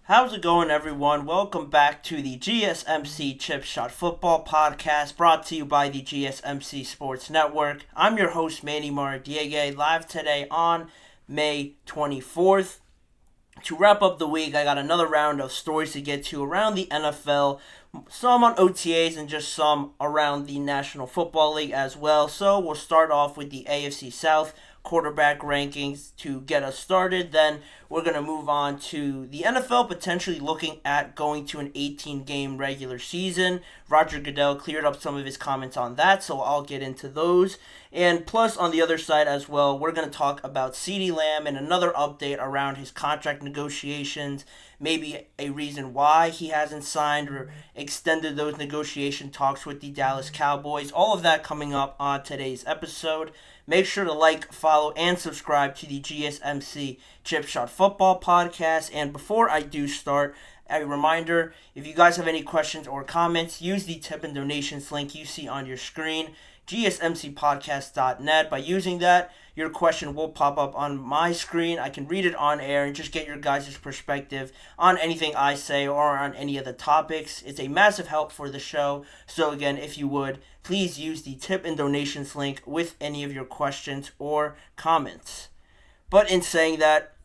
How's it going, everyone? Welcome back to the GSMC Chip Shot Football Podcast, brought to you by the GSMC Sports Network. I'm your host, Manny Maradiegue, live today on May 24th. To wrap up the week, I got another round of stories to get to around the NFL, some on OTAs and just some around the National Football League as well. So we'll start off with the AFC South quarterback rankings to get us started. Then we're going to move on to the NFL potentially looking at going to an 18-game regular season. Roger Goodell cleared up some of his comments on that, so I'll get into those. And plus, on the other side as well, we're going to talk about CeeDee Lamb and another update around his contract negotiations, maybe a reason why he hasn't signed or extended those negotiation talks with the Dallas Cowboys. All of that coming up on today's episode. Make sure to like, follow, and subscribe to the GSMC Chip Shot Football Podcast. And before I do start, a reminder, if you guys have any questions or comments, use the tip and donations link you see on your screen, gsmcpodcast.net. By using that, your question will pop up on my screen. I can read it on air and just get your guys' perspective on anything I say or on any of the topics. It's a massive help for the show. So again, if you would, please use the tip and donations link with any of your questions or comments. But in saying that,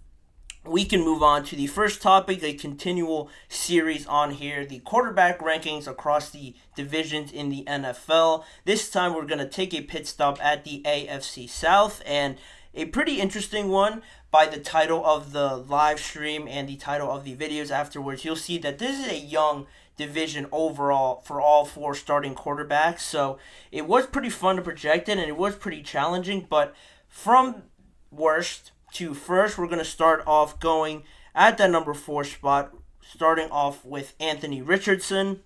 we can move on to the first topic, a continual series on here, the quarterback rankings across the divisions in the NFL. This time we're going to take a pit stop at the AFC South, and a pretty interesting one by the title of the live stream and the title of the videos afterwards. You'll see that this is a young division overall for all four starting quarterbacks, so it was pretty fun to project it, and it was pretty challenging, but from worst to first, we're going to start off going at that number 4 spot, starting off with Anthony Richardson.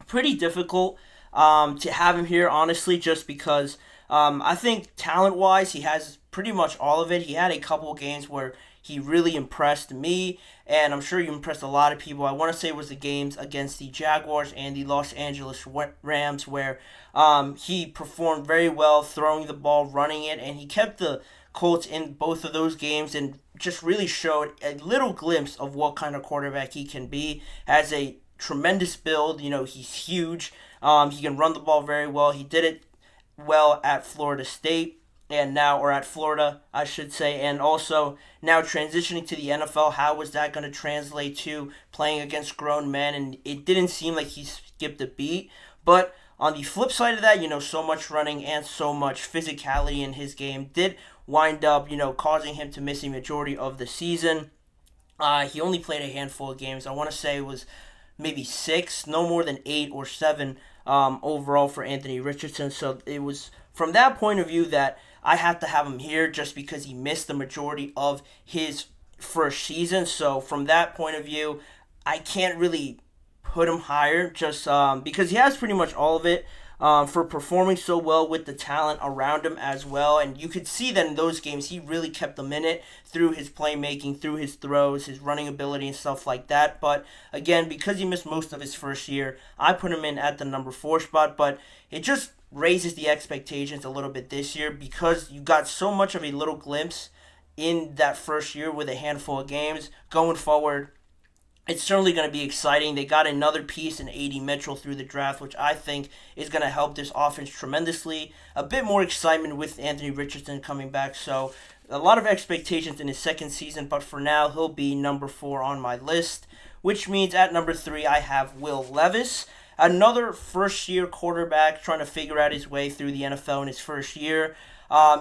Pretty difficult to have him here, honestly, just because I think talent-wise, he has pretty much all of it. He had a couple games where he really impressed me, and I'm sure you impressed a lot of people. I want to say it was the games against the Jaguars and the Los Angeles Rams where he performed very well throwing the ball, running it, and he kept the Colts in both of those games and just really showed a little glimpse of what kind of quarterback he can be. Has a tremendous build. He's huge. He can run the ball very well. He did it well at Florida State or at Florida, I should say, and also now transitioning to the NFL. How was that going to translate to playing against grown men? And it didn't seem like he skipped a beat, but on the flip side of that, so much running and so much physicality in his game did wind up, causing him to miss a majority of the season. He only played a handful of games. I want to say it was maybe 6, no more than 8 or 7 overall for Anthony Richardson. So it was from that point of view that I have to have him here just because he missed the majority of his first season. So from that point of view, I can't really put him higher just because he has pretty much all of it. For performing so well with the talent around him as well. And you could see that in those games, he really kept them in it through his playmaking, through his throws, his running ability, and stuff like that. But again, because he missed most of his first year, I put him in at the number 4 spot. But it just raises the expectations a little bit this year because you got so much of a little glimpse in that first year with a handful of games. Going forward, it's certainly going to be exciting. They got another piece in A.D. Mitchell through the draft, which I think is going to help this offense tremendously. A bit more excitement with Anthony Richardson coming back. So a lot of expectations in his second season, but for now, he'll be number 4 on my list, which means at number 3, I have Will Levis, another first-year quarterback trying to figure out his way through the NFL in his first year.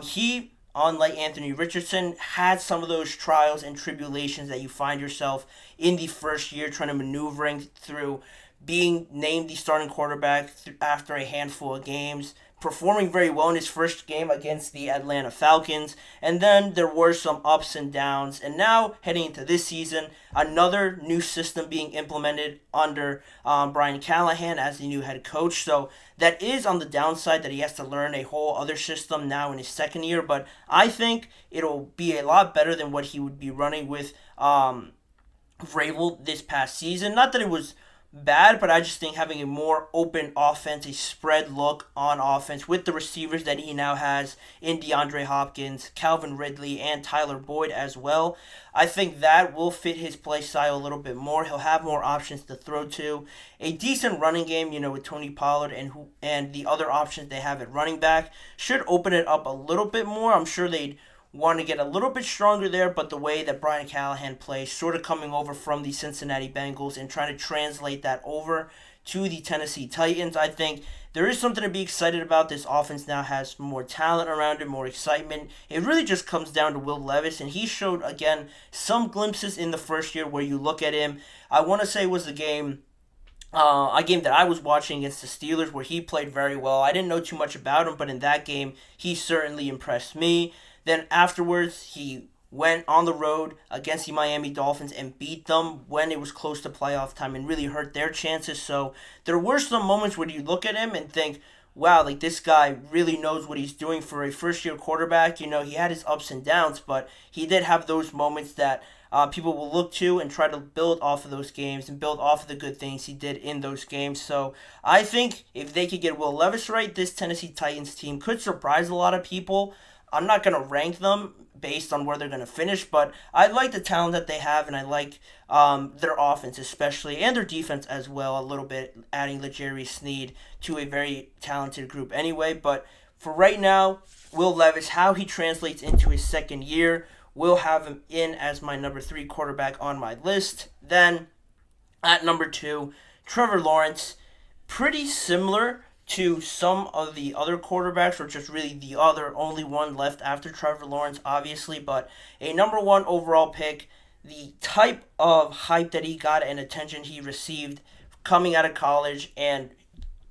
He, unlike Anthony Richardson, had some of those trials and tribulations that you find yourself in the first year trying to maneuvering through being named the starting quarterback after a handful of games, performing very well in his first game against the Atlanta Falcons, and then there were some ups and downs, and now heading into this season, another new system being implemented under Brian Callahan as the new head coach, so that is on the downside that he has to learn a whole other system now in his second year, but I think it'll be a lot better than what he would be running with Vrabel this past season. Not that it was bad, but I just think having a more open offense, a spread look on offense with the receivers that he now has in DeAndre Hopkins, Calvin Ridley, and Tyler Boyd as well, I think that will fit his play style a little bit more. He'll have more options to throw to. A decent running game, with Tony Pollard and the other options they have at running back should open it up a little bit more. I'm sure they'd want to get a little bit stronger there, but the way that Brian Callahan plays, sort of coming over from the Cincinnati Bengals and trying to translate that over to the Tennessee Titans, I think there is something to be excited about. This offense now has more talent around it, more excitement. It really just comes down to Will Levis, and he showed, again, some glimpses in the first year where you look at him. I want to say it was the game a game that I was watching against the Steelers where he played very well. I didn't know too much about him, but in that game, he certainly impressed me. Then afterwards, he went on the road against the Miami Dolphins and beat them when it was close to playoff time and really hurt their chances. So there were some moments where you look at him and think, wow, like this guy really knows what he's doing for a first-year quarterback. He had his ups and downs, but he did have those moments that people will look to and try to build off of those games and build off of the good things he did in those games. So I think if they could get Will Levis right, this Tennessee Titans team could surprise a lot of people. I'm not going to rank them based on where they're going to finish, but I like the talent that they have, and I like their offense especially, and their defense as well a little bit, adding L'Jarius Sneed to a very talented group anyway. But for right now, Will Levis, how he translates into his second year, will have him in as my number 3 quarterback on my list. Then, at number 2, Trevor Lawrence, pretty similar to some of the other quarterbacks, or just really the only one left after Trevor Lawrence, obviously, but a number 1 overall pick, the type of hype that he got and attention he received coming out of college and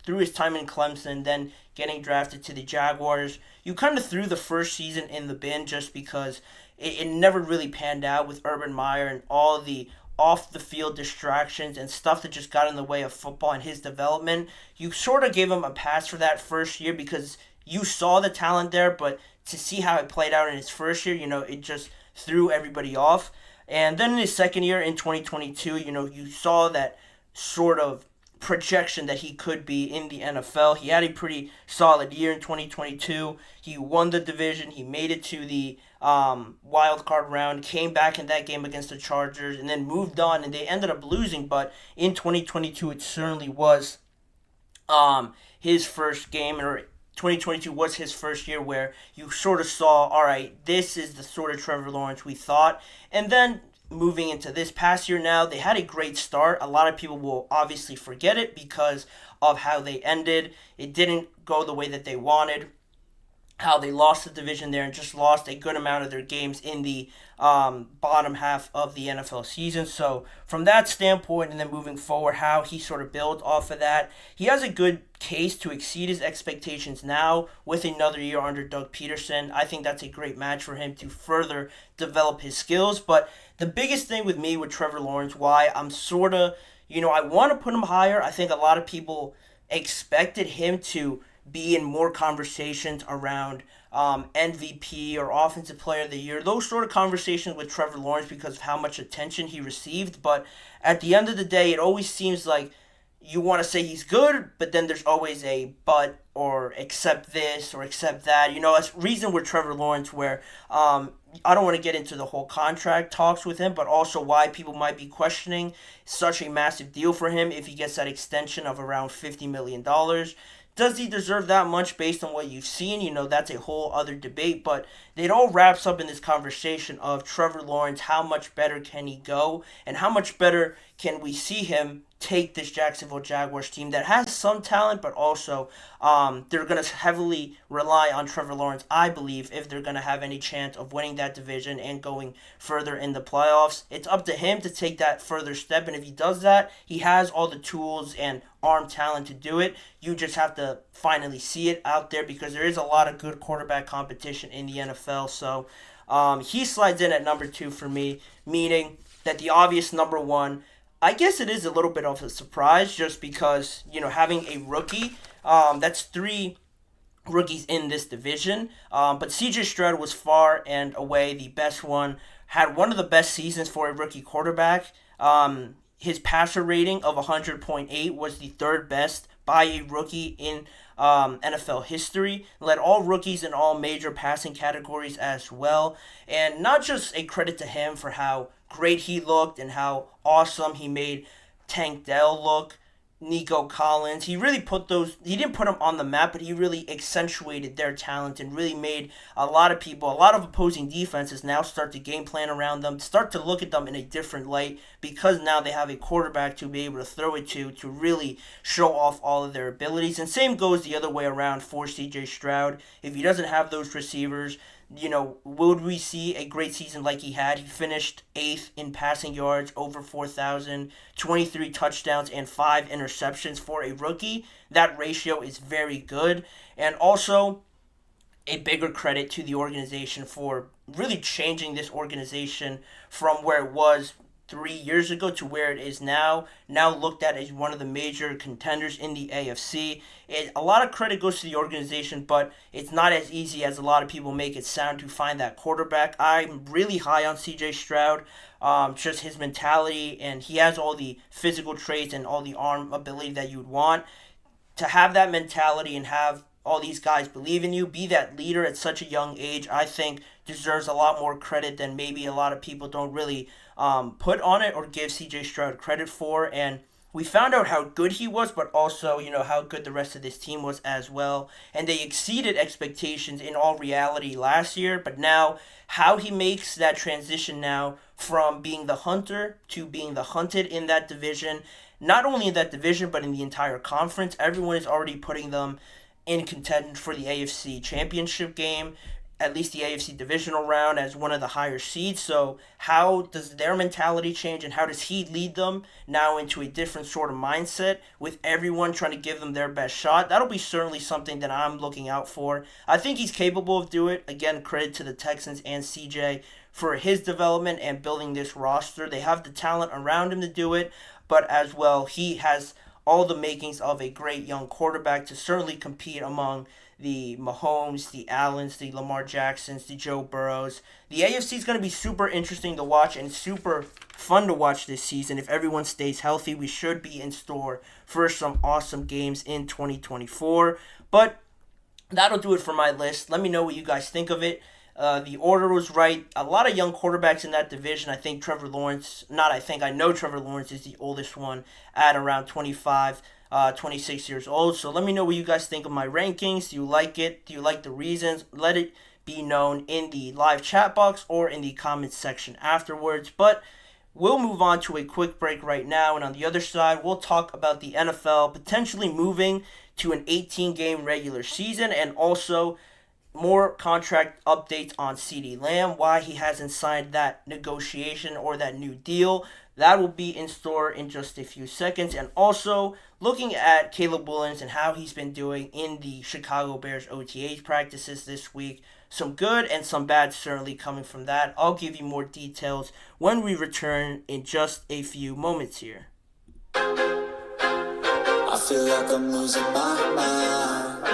through his time in Clemson, then getting drafted to the Jaguars. You kind of threw the first season in the bin just because it never really panned out with Urban Meyer and all the off-the-field distractions and stuff that just got in the way of football and his development. You sort of gave him a pass for that first year because you saw the talent there, but to see how it played out in his first year, it just threw everybody off. And then in his second year in 2022, you saw that sort of projection that he could be in the NFL. He had a pretty solid year in 2022. He won the division. He made it to the wild card round, came back in that game against the Chargers, and then moved on, and they ended up losing. But in 2022, it certainly was his first game, or 2022 was his first year where you sort of saw, all right, this is the sort of Trevor Lawrence we thought. And then moving into this past year now, they had a great start. A lot of people will obviously forget it because of how they ended. It didn't go the way that they wanted, how they lost the division there and just lost a good amount of their games in the bottom half of the NFL season. So from that standpoint, and then moving forward, how he sort of builds off of that, he has a good case to exceed his expectations now with another year under Doug Peterson. I think that's a great match for him to further develop his skills. But the biggest thing with me with Trevor Lawrence, why I'm sort of, I want to put him higher. I think a lot of people expected him to be in more conversations around MVP or Offensive Player of the Year, those sort of conversations with Trevor Lawrence because of how much attention he received. But at the end of the day, it always seems like you want to say he's good, but then there's always a but or accept this or accept that. That's reason with Trevor Lawrence where I don't want to get into the whole contract talks with him, but also why people might be questioning such a massive deal for him if he gets that extension of around $50 million. Does he deserve that much based on what you've seen? That's a whole other debate, but it all wraps up in this conversation of Trevor Lawrence, how much better can he go, and how much better can we see him take this Jacksonville Jaguars team that has some talent, but also they're going to heavily rely on Trevor Lawrence, I believe, if they're going to have any chance of winning that division and going further in the playoffs. It's up to him to take that further step, and if he does that, he has all the tools and arm talent to do it. You just have to finally see it out there because there is a lot of good quarterback competition in the NFL. So he slides in at number 2 for me, meaning that the obvious number 1, I guess it is a little bit of a surprise just because, having a rookie, that's 3 rookies in this division. But CJ Stroud was far and away the best one, had one of the best seasons for a rookie quarterback. His passer rating of 100.8 was the third best by a rookie in NFL history. Led all rookies in all major passing categories as well. And not just a credit to him for how great he looked and how awesome he made Tank Dell look, Nico Collins. He really he didn't put them on the map, but he really accentuated their talent and really made a lot of opposing defenses now start to game plan around them, start to look at them in a different light, because now they have a quarterback to be able to throw it to really show off all of their abilities. And same goes the other way around for CJ Stroud. If he doesn't have those receivers, would we see a great season like he had? He finished 8th in passing yards, over 4,000, 23 touchdowns, and 5 interceptions for a rookie. That ratio is very good. And also, a bigger credit to the organization for really changing this organization from where it was 3 years ago to where it is now looked at as one of the major contenders in the AFC. A lot of credit goes to the organization, but it's not as easy as a lot of people make it sound to find that quarterback. I'm really high on CJ Stroud, just his mentality, and he has all the physical traits and all the arm ability that you'd want. To have that mentality and have all these guys believe in you, be that leader at such a young age, I think deserves a lot more credit than maybe a lot of people don't really put on it or give CJ Stroud credit for. And we found out how good he was, but also, how good the rest of this team was as well. And they exceeded expectations in all reality last year, but now how he makes that transition now from being the hunter to being the hunted in that division, not only in that division, but in the entire conference. Everyone is already putting them in contention for the AFC Championship game, at least the AFC Divisional round, as one of the higher seeds. So how does their mentality change, and how does he lead them now into a different sort of mindset with everyone trying to give them their best shot? That'll be certainly something that I'm looking out for. I think he's capable of doing it. Again, credit to the Texans and CJ for his development and building this roster. They have the talent around him to do it, but as well, he has all the makings of a great young quarterback to certainly compete among the Mahomes, the Allens, the Lamar Jacksons, the Joe Burrows. The AFC is going to be super interesting to watch and super fun to watch this season. If everyone stays healthy, we should be in store for some awesome games in 2024. But that'll do it for my list. Let me know what you guys think of it. The order was right. A lot of young quarterbacks in that division. I know Trevor Lawrence is the oldest one at around 25, 26 years old. So let me know what you guys think of my rankings. Do you like it? Do you like the reasons? Let it be known in the live chat box or in the comments section afterwards. But we'll move on to a quick break right now. And on the other side, we'll talk about the NFL potentially moving to an 18-game regular season, and also more contract updates on CeeDee Lamb, why he hasn't signed that negotiation or that new deal. That will be in store in just a few seconds. And also looking at Caleb Williams and how he's been doing in the Chicago Bears OTAs practices this week. Some good and some bad certainly coming from that. I'll give you more details when we return in just a few moments here. I feel like I'm losing my mind.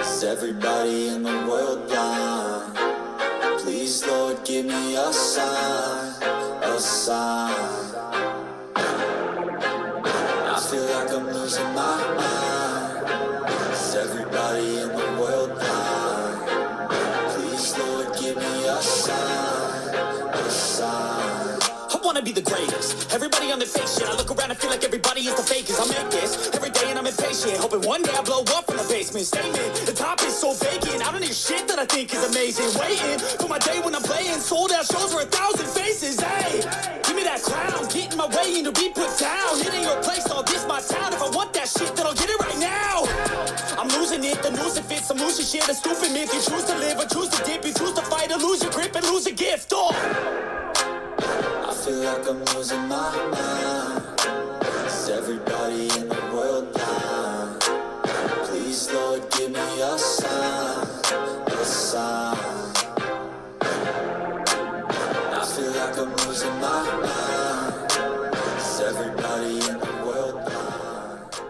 Is everybody in the world blind? Please, Lord, give me a sign, a sign. I feel like I'm losing my mind. Is everybody in the world blind? Please, Lord, give me a sign, a sign. I wanna be the greatest. Everybody on the fake shit. I look around and feel like everybody is the fakest. I make this every day and I'm impatient, hoping one day I blow up from the basement. Statement, the top is so vacant. I don't hear shit that I think is amazing. Waiting for my day when I'm playing sold out shows for 1,000 faces. Hey, give me that crown, get in my way and to be put down. It ain't your place, all this my town. If I want that shit, then I'll get it right now. I'm losing it, the news it fits. I'm losing shit, a stupid myth. You choose to live or choose to dip. You choose to fight or lose your grip and lose a gift. Oh, I feel like I'm losing my mind. Is everybody in the world blind? Please, Lord, give me a sign, a sign. I feel like I'm losing my mind. Is everybody in the world blind?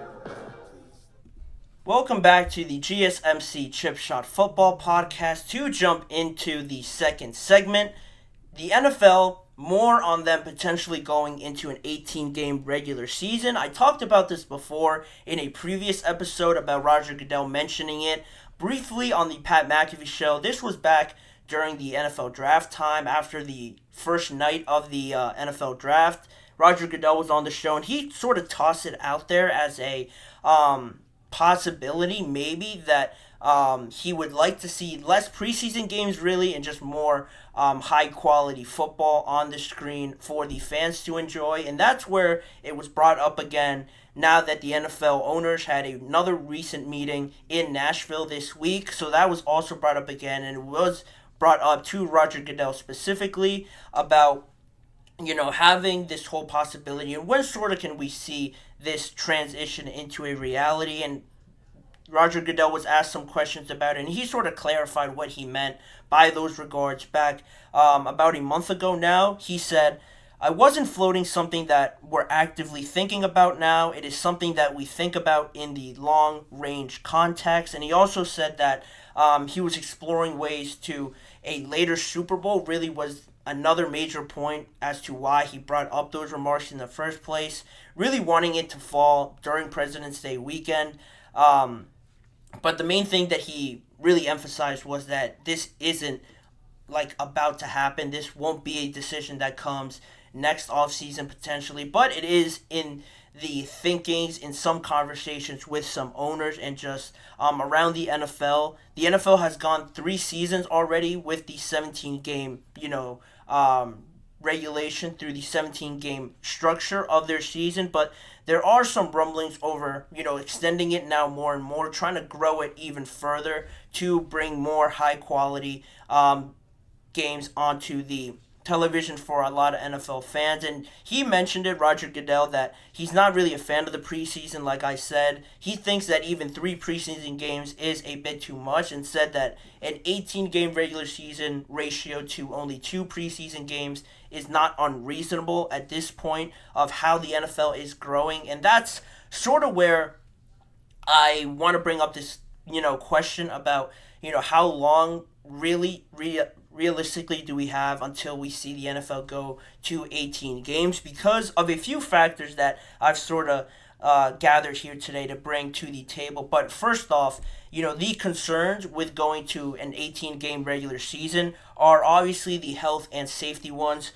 Welcome back to the GSMC Chip Shot Football Podcast. To jump into the second segment, the NFL more on them potentially going into an 18-game regular season. I talked about this before in a previous episode about Roger Goodell mentioning it briefly on the Pat McAfee show. This was back during the NFL draft time after the first night of the NFL draft. Roger Goodell was on the show, and he sort of tossed it out there as a possibility maybe that he would like to see less preseason games really and just more high quality football on the screen for the fans to enjoy. And that's where it was brought up again now that the NFL owners had another recent meeting in Nashville this week. So that was also brought up again, and it was brought up to Roger Goodell specifically about having this whole possibility and when sort of can we see this transition into a reality. And Roger Goodell was asked some questions about it, and he sort of clarified what he meant by those regards back about a month ago now. He said, I wasn't floating something that we're actively thinking about now. It is something that we think about in the long-range context. And he also said that he was exploring ways to a later Super Bowl really was another major point as to why he brought up those remarks in the first place, really wanting it to fall during President's Day weekend. But the main thing that he really emphasized was that this isn't about to happen. This won't be a decision that comes next offseason potentially, but it is in the thinkings, in some conversations with some owners and just around the NFL. The NFL has gone 3 seasons already with the 17-game, regulation through the 17-game structure of their season, but there are some rumblings over, extending it now more and more, trying to grow it even further to bring more high-quality games onto the television for a lot of NFL fans. And he mentioned it, Roger Goodell, that he's not really a fan of the preseason, like I said. He thinks that even 3 preseason games is a bit too much, and said that an 18-game regular season ratio to only 2 preseason games is not unreasonable at this point of how the NFL is growing. And that's sort of where I want to bring up this, question about, how long realistically do we have until we see the NFL go to 18 games, because of a few factors that I've sort of gathered here today to bring to the table. But first off, the concerns with going to an 18-game regular season are obviously the health and safety ones,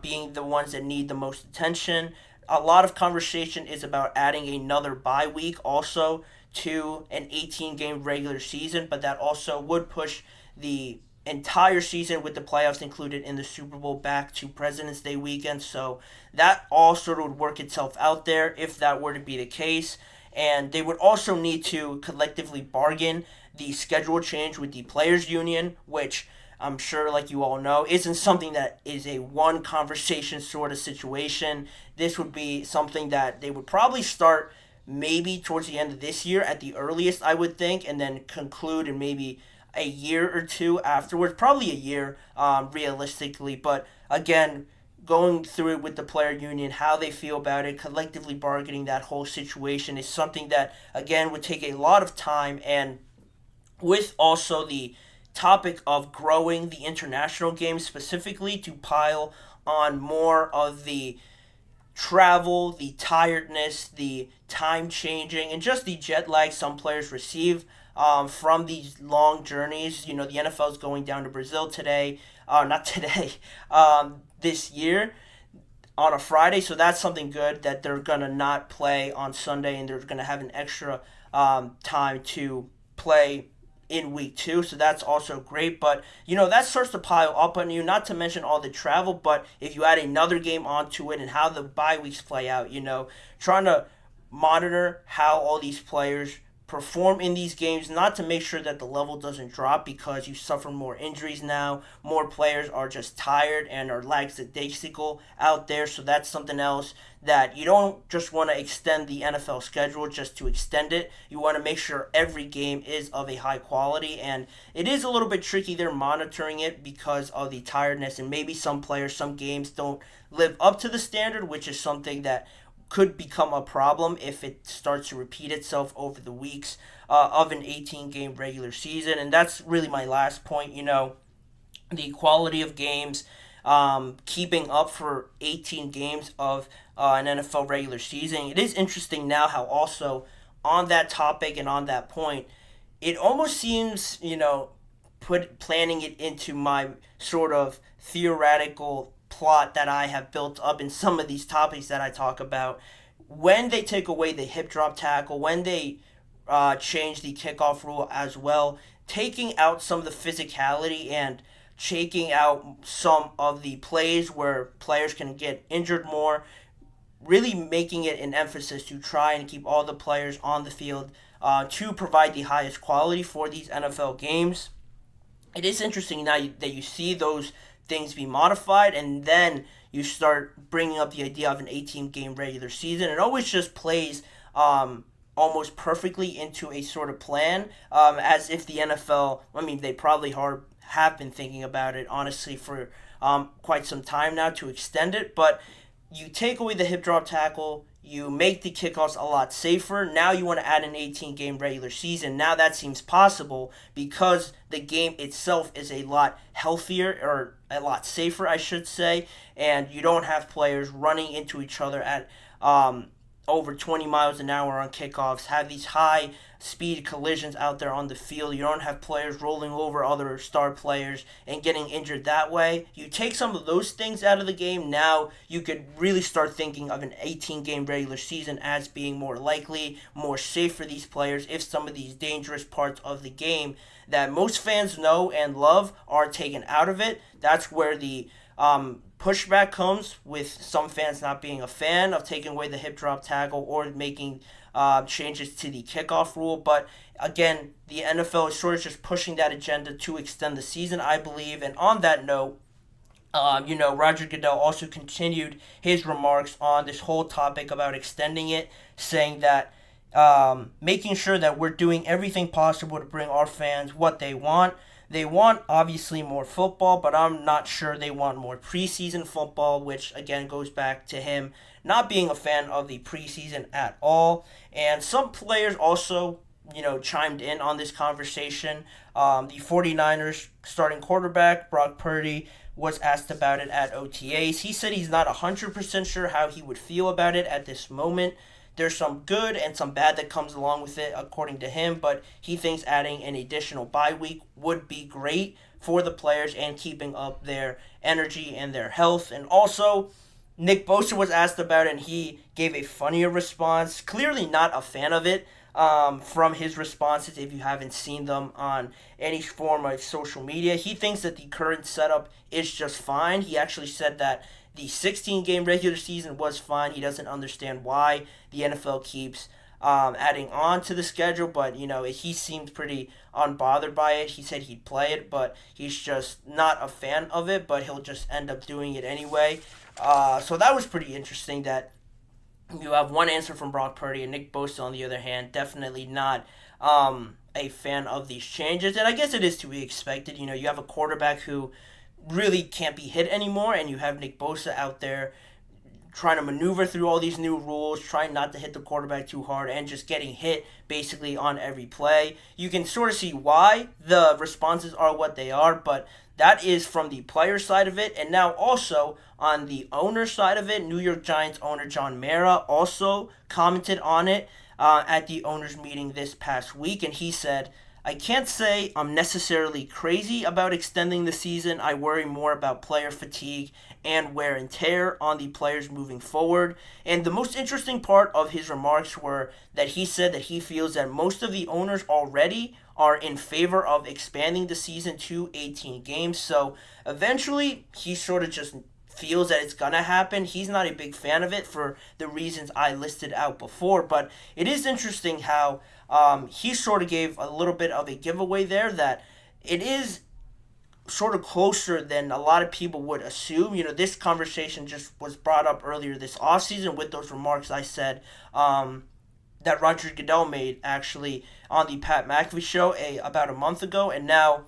being the ones that need the most attention. A lot of conversation is about adding another bye week also to an 18-game regular season, but that also would push the entire season with the playoffs included in the Super Bowl back to President's Day weekend. So that all sort of would work itself out there if that were to be the case. And they would also need to collectively bargain the schedule change with the Players Union, which I'm sure, like you all know, isn't something that is a one conversation sort of situation. This would be something that they would probably start maybe towards the end of this year at the earliest, I would think, and then conclude in maybe a year or two afterwards, probably a year realistically. But again, going through it with the player union, how they feel about it, collectively bargaining that whole situation is something that, again, would take a lot of time. And with also the topic of growing the international games specifically to pile on more of the travel, the tiredness, the time changing, and just the jet lag some players receive from these long journeys. The NFL is going down to Brazil today, not today, this year on a Friday. So that's something good that they're going to not play on Sunday, and they're going to have an extra time to play in week 2. So that's also great. But, that starts to pile up on you, not to mention all the travel. But if you add another game onto it and how the bye weeks play out, trying to monitor how all these players perform in these games, not to make sure that the level doesn't drop because you suffer more injuries now. More players are just tired and are lackadaisical out there. So that's something else that you don't just want to extend the NFL schedule just to extend it. You want to make sure every game is of a high quality, and it is a little bit tricky there monitoring it because of the tiredness, and maybe some players, some games don't live up to the standard, which is something that could become a problem if it starts to repeat itself over the weeks of an 18-game regular season. And that's really my last point, the quality of games keeping up for 18 games of an NFL regular season. It is interesting now how also on that topic and on that point, it almost seems, planning it into my sort of theoretical plot that I have built up in some of these topics that I talk about. When they take away the hip drop tackle, when they change the kickoff rule as well, taking out some of the physicality and taking out some of the plays where players can get injured more, really making it an emphasis to try and keep all the players on the field to provide the highest quality for these NFL games. It is interesting now that you see those things be modified, and then you start bringing up the idea of an 18-game regular season. It always just plays almost perfectly into a sort of plan, as if the NFL, they probably have been thinking about it, honestly, for quite some time now to extend it, but you take away the hip drop tackle, you make the kickoffs a lot safer. Now you want to add an 18-game regular season. Now that seems possible because the game itself is a lot healthier, or a lot safer, I should say, and you don't have players running into each other at over 20 miles an hour on kickoffs, have these high speed collisions out there on the field. You don't have players rolling over other star players and getting injured that way. You take some of those things out of the game, now you could really start thinking of an 18-game regular season as being more likely, more safe for these players if some of these dangerous parts of the game that most fans know and love are taken out of it. That's where the pushback comes, with some fans not being a fan of taking away the hip drop tackle or making changes to the kickoff rule. But again, the NFL is sort of just pushing that agenda to extend the season, I believe. And on that note, Roger Goodell also continued his remarks on this whole topic about extending it, saying that making sure that we're doing everything possible to bring our fans what they want. They want, obviously, more football, but I'm not sure they want more preseason football, which, again, goes back to him not being a fan of the preseason at all. And some players also, chimed in on this conversation. The 49ers starting quarterback, Brock Purdy, was asked about it at OTAs. He said he's not 100% sure how he would feel about it at this moment. There's some good and some bad that comes along with it, according to him, but he thinks adding an additional bye week would be great for the players and keeping up their energy and their health. And also, Nick Bosa was asked about it, and he gave a funnier response. Clearly not a fan of it from his responses, if you haven't seen them on any form of social media. He thinks that the current setup is just fine. He actually said that the 16-game regular season was fine. He doesn't understand why the NFL keeps adding on to the schedule, but, he seemed pretty unbothered by it. He said he'd play it, but he's just not a fan of it, but he'll just end up doing it anyway. So that was pretty interesting that you have one answer from Brock Purdy, and Nick Bosa, on the other hand, definitely not a fan of these changes. And I guess it is to be expected. You have a quarterback who really can't be hit anymore, and you have Nick Bosa out there trying to maneuver through all these new rules, trying not to hit the quarterback too hard, and just getting hit basically on every play. You can sort of see why the responses are what they are, but that is from the player side of it. And now also on the owner side of it, New York Giants owner John Mara also commented on it at the owners meeting this past week, and he said, "I can't say I'm necessarily crazy about extending the season. I worry more about player fatigue and wear and tear on the players moving forward." And the most interesting part of his remarks were that he said that he feels that most of the owners already are in favor of expanding the season to 18 games. So eventually, he sort of just feels that it's going to happen. He's not a big fan of it for the reasons I listed out before, but it is interesting how he sort of gave a little bit of a giveaway there that it is sort of closer than a lot of people would assume. This conversation just was brought up earlier this offseason with those remarks I said that Roger Goodell made actually on the Pat McAfee show about a month ago. And now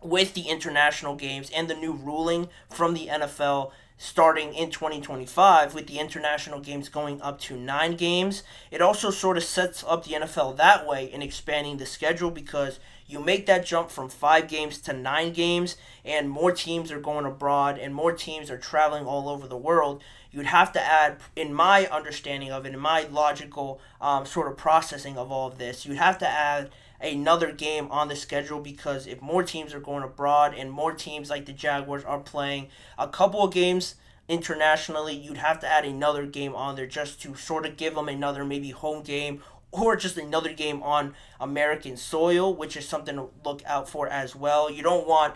with the international games and the new ruling from the NFL, starting in 2025 with the international games going up to 9 games. It also sort of sets up the NFL that way in expanding the schedule because you make that jump from 5 games to 9 games and more teams are going abroad and more teams are traveling all over the world. You'd have to add, in my understanding of it, in my logical sort of processing of all of this, you'd have to add another game on the schedule because if more teams are going abroad and more teams like the Jaguars are playing a couple of games internationally, you'd have to add another game on there just to sort of give them another maybe home game or just another game on American soil, which is something to look out for as well. You don't want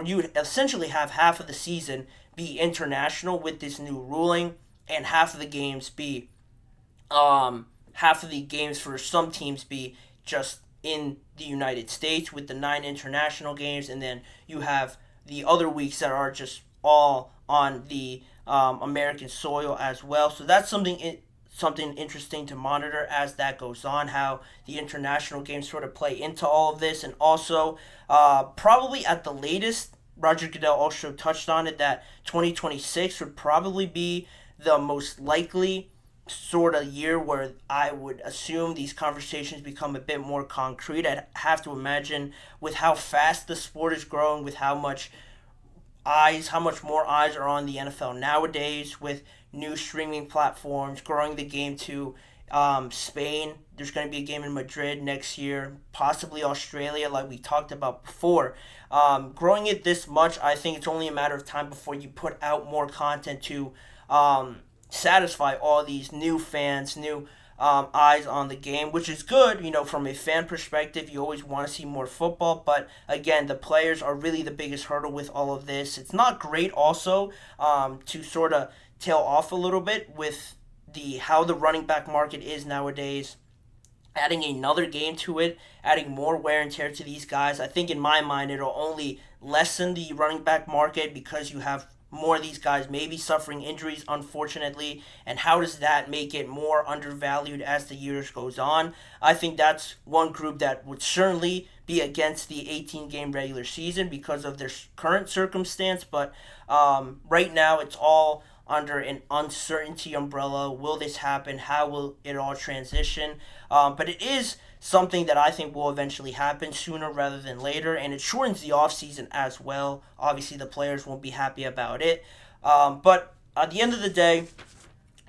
you would essentially have half of the season be international with this new ruling and half of the games for some teams be just in the United States with the 9 international games, and then you have the other weeks that are just all on the American soil as well. So that's something interesting to monitor as that goes on, how the international games sort of play into all of this. And also, probably at the latest, Roger Goodell also touched on it, that 2026 would probably be the most likely sort of year where I would assume these conversations become a bit more concrete. I'd have to imagine with how fast the sport is growing, with how much more eyes are on the NFL nowadays, with new streaming platforms, growing the game to Spain. There's going to be a game in Madrid next year, possibly Australia, like we talked about before. Growing it this much, I think it's only a matter of time before you put out more content to satisfy all these new fans, new eyes on the game, which is good. From a fan perspective, you always want to see more football, but again, the players are really the biggest hurdle with all of this. It's not great also to sort of tail off a little bit with how the running back market is nowadays. Adding another game to it, adding more wear and tear to these guys, I think in my mind it'll only lessen the running back market because you have more of these guys maybe suffering injuries, unfortunately, and how does that make it more undervalued as the years goes on? I think that's one group that would certainly be against the 18-game regular season because of their current circumstance, but right now it's all under an uncertainty umbrella. Will this happen? How will it all transition? But it is something that I think will eventually happen sooner rather than later, and it shortens the offseason as well. Obviously, the players won't be happy about it. But at the end of the day,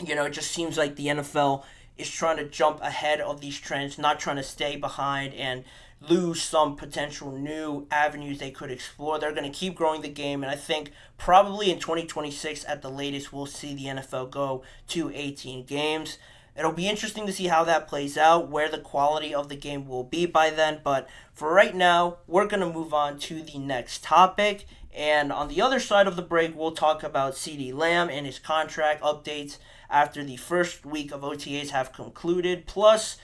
it just seems like the NFL is trying to jump ahead of these trends, not trying to stay behind and lose some potential new avenues they could explore. They're going to keep growing the game, and I think probably in 2026 at the latest, we'll see the NFL go to 18 games. It'll be interesting to see how that plays out, where the quality of the game will be by then, but for right now, we're going to move on to the next topic, and on the other side of the break, we'll talk about CeeDee Lamb and his contract updates after the first week of OTAs have concluded, plus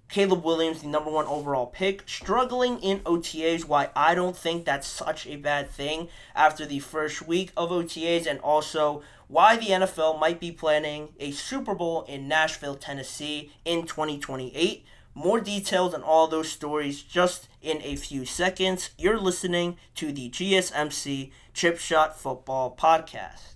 Caleb Williams, the number 1 overall pick, struggling in OTAs, why I don't think that's such a bad thing after the first week of OTAs, and also why the NFL might be planning a Super Bowl in Nashville, Tennessee in 2028. More details on all those stories just in a few seconds. You're listening to the GSMC Chip Shot Football Podcast.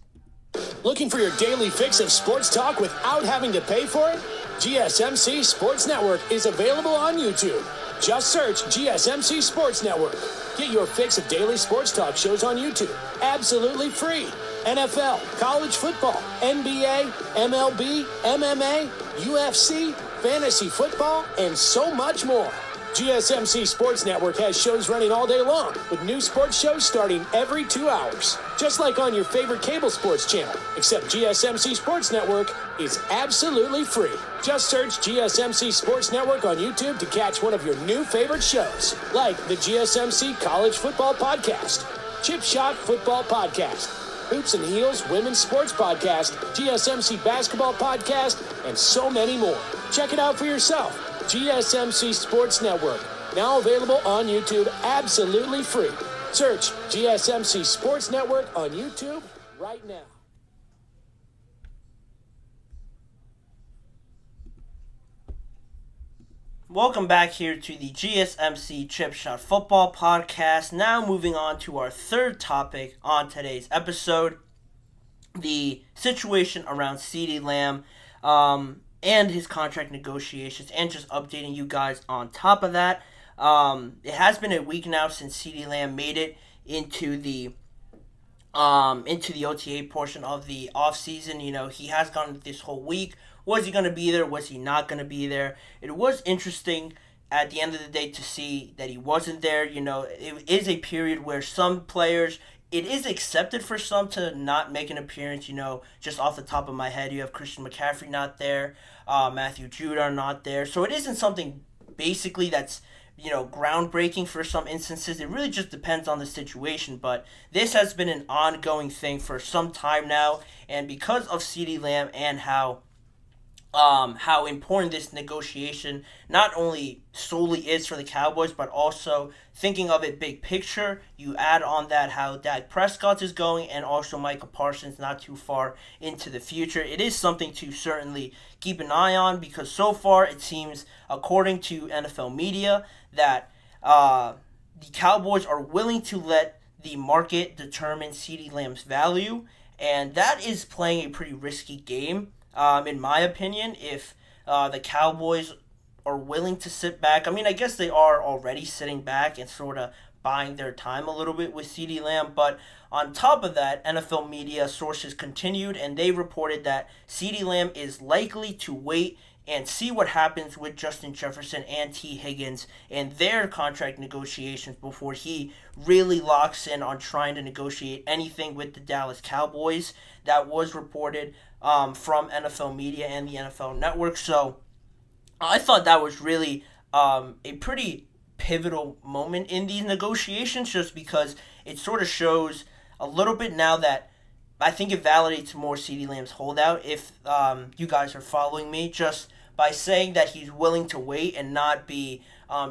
Looking for your daily fix of sports talk without having to pay for it? GSMC Sports Network is available on YouTube. Just search GSMC Sports Network. Get your fix of daily sports talk shows on YouTube, absolutely free. NFL, college football, NBA, MLB, MMA, UFC, fantasy football, and so much more. GSMC Sports Network has shows running all day long, with new sports shows starting every 2 hours. Just like on your favorite cable sports channel, except GSMC Sports Network is absolutely free. Just search GSMC Sports Network on YouTube to catch one of your new favorite shows, like the GSMC College Football Podcast, Chip Shot Football Podcast, Hoops and Heels Women's Sports Podcast, GSMC Basketball Podcast, and so many more. Check it out for yourself. GSMC Sports Network, now available on YouTube absolutely free. Search GSMC Sports Network on YouTube right now. Welcome back here to the GSMC Chip Shot Football Podcast. Now moving on to our third topic on today's episode. the situation around CeeDee Lamb and his contract negotiations, and just updating you guys on top of that. It has been a week now since CeeDee Lamb made it into the OTA portion of the offseason. He has gone this whole week. Was he going to be there? Was he not going to be there? It was interesting at the end of the day to see that he wasn't there. It is a period where some players, it is accepted for some to not make an appearance. Just off the top of my head, you have Christian McCaffrey not there, Matthew Judon not there. So it isn't something basically that's groundbreaking for some instances. It really just depends on the situation, but this has been an ongoing thing for some time now, and because of CeeDee Lamb and how important this negotiation not only solely is for the Cowboys, but also thinking of it big picture, you add on that how Dak Prescott is going and also Micah Parsons not too far into the future. It is something to certainly keep an eye on, because so far it seems, according to NFL media, that the Cowboys are willing to let the market determine CeeDee Lamb's value, and that is playing a pretty risky game. In my opinion, if the Cowboys are willing to sit back. I guess they are already sitting back and sort of buying their time a little bit with CeeDee Lamb, but on top of that, NFL media sources continued, and they reported that CeeDee Lamb is likely to wait and see what happens with Justin Jefferson and T. Higgins and their contract negotiations before he really locks in on trying to negotiate anything with the Dallas Cowboys. That was reported from NFL media and the NFL Network. So I thought that was really a pretty pivotal moment in these negotiations, just because it sort of shows a little bit now that I think it validates more CeeDee Lamb's holdout, if you guys are following me, just by saying that he's willing to wait and not be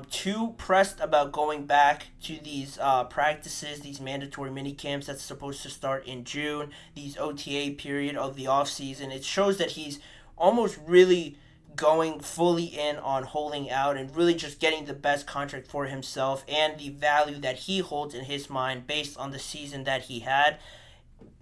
too pressed about going back to these practices, these mandatory mini camps that's supposed to start in June, these OTA period of the offseason. It shows that he's almost really going fully in on holding out and really just getting the best contract for himself and the value that he holds in his mind based on the season that he had.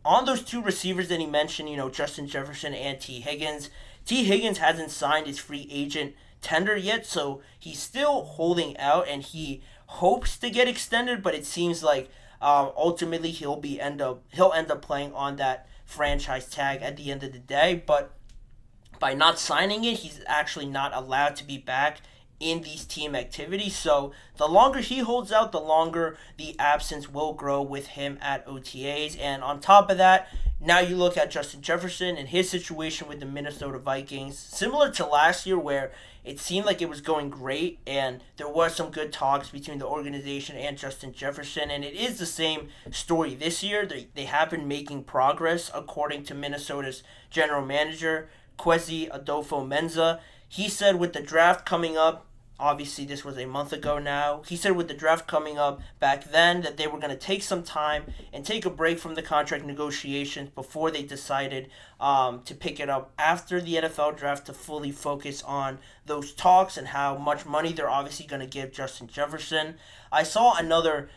On those two receivers that he mentioned, Justin Jefferson and T. Higgins. T. Higgins hasn't signed his free agent tender yet, so he's still holding out and he hopes to get extended, but it seems like ultimately he'll end up playing on that franchise tag at the end of the day. But by not signing it, he's actually not allowed to be back in these team activities. So the longer he holds out, the longer the absence will grow with him at OTAs. And on top of that, now you look at Justin Jefferson and his situation with the Minnesota Vikings, similar to last year where it seemed like it was going great and there was some good talks between the organization and Justin Jefferson. And it is the same story this year. They have been making progress, according to Minnesota's general manager, Kwesi Adolfo-Mensa. He said with the draft coming up, obviously this was a month ago now, he said with the draft coming up back then that they were going to take some time and take a break from the contract negotiations before they decided to pick it up after the NFL draft to fully focus on those talks and how much money they're obviously going to give Justin Jefferson. I saw another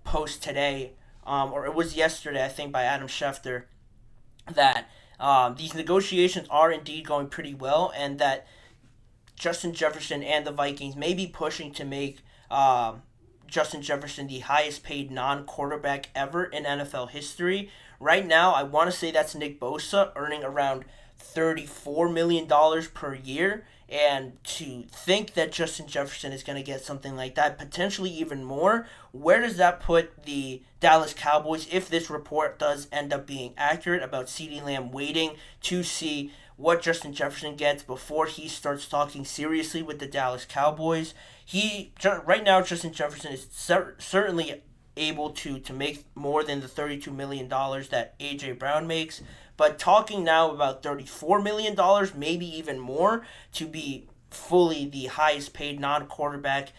post today, or it was yesterday, I think, by Adam Schefter, that these negotiations are indeed going pretty well, and that Justin Jefferson and the Vikings may be pushing to make Justin Jefferson the highest paid non-quarterback ever in NFL history. Right now, I want to say that's Nick Bosa, earning around $34 million per year. And to think that Justin Jefferson is going to get something like that, potentially even more, where does that put the Dallas Cowboys if this report does end up being accurate about CeeDee Lamb waiting to see what Justin Jefferson gets before he starts talking seriously with the Dallas Cowboys? Right now, Justin Jefferson is certainly able to make more than the $32 million that A.J. Brown makes. But talking now about $34 million, maybe even more, to be fully the highest paid non-quarterback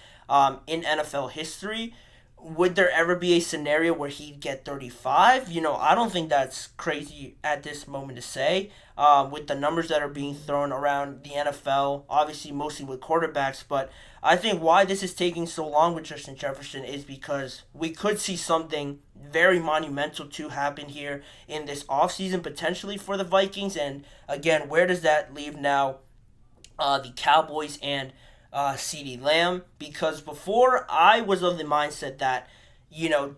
in NFL history. Would there ever be a scenario where he'd get 35? I don't think that's crazy at this moment to say. With the numbers that are being thrown around the NFL, obviously mostly with quarterbacks, but I think why this is taking so long with Justin Jefferson is because we could see something very monumental to happen here in this offseason potentially for the Vikings. And again, where does that leave now the Cowboys and CeeDee Lamb? Because before I was of the mindset that,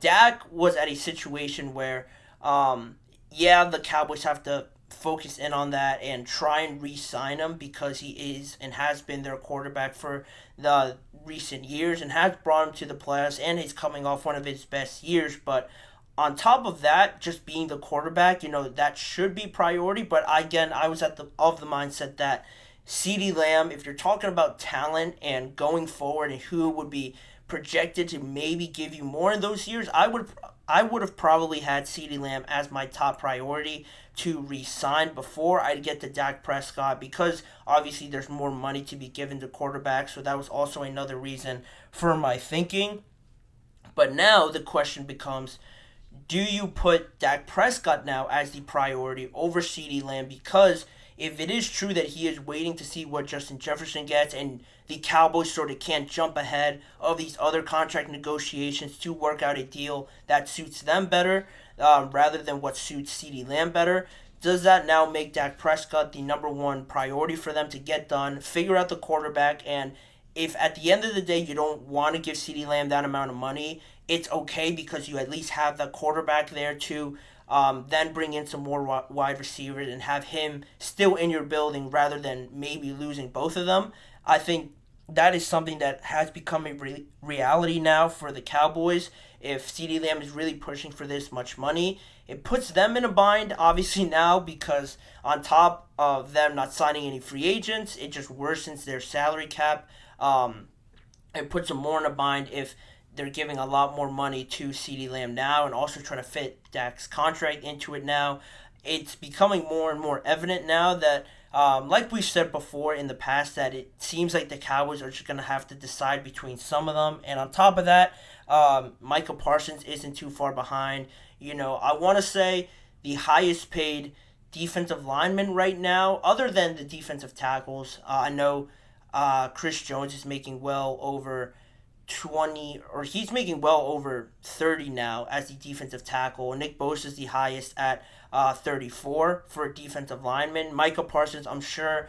Dak was at a situation where, the Cowboys have to focus in on that and try and re-sign him because he is and has been their quarterback for the recent years and has brought him to the playoffs and he's coming off one of his best years. But on top of that, just being the quarterback, that should be priority. But again, I was of the mindset that CeeDee Lamb, if you're talking about talent and going forward and who would be projected to maybe give you more in those years, I would have probably had CeeDee Lamb as my top priority to re-sign before I'd get to Dak Prescott, because obviously there's more money to be given to quarterbacks, so that was also another reason for my thinking. But now the question becomes, do you put Dak Prescott now as the priority over CeeDee Lamb? Because if it is true that he is waiting to see what Justin Jefferson gets and the Cowboys sort of can't jump ahead of these other contract negotiations to work out a deal that suits them better rather than what suits CeeDee Lamb better, does that now make Dak Prescott the number one priority for them to get done, figure out the quarterback? And if at the end of the day you don't want to give CeeDee Lamb that amount of money, it's okay because you at least have the quarterback there to then bring in some more wide receivers and have him still in your building rather than maybe losing both of them. I think that is something that has become a reality now for the Cowboys. If CeeDee Lamb is really pushing for this much money, it puts them in a bind, obviously, now, because on top of them not signing any free agents, it just worsens their salary cap. It puts them more in a bind if they're giving a lot more money to CeeDee Lamb now and also trying to fit Dak's contract into it now. It's becoming more and more evident now that, like we said before in the past, that it seems like the Cowboys are just going to have to decide between some of them. And on top of that, Micah Parsons isn't too far behind. I want to say the highest paid defensive lineman right now, other than the defensive tackles. I know Chris Jones is making well over 20, or he's making well over 30 now as the defensive tackle. Nick Bosa is the highest at 34 for a defensive lineman. Micah Parsons, I'm sure,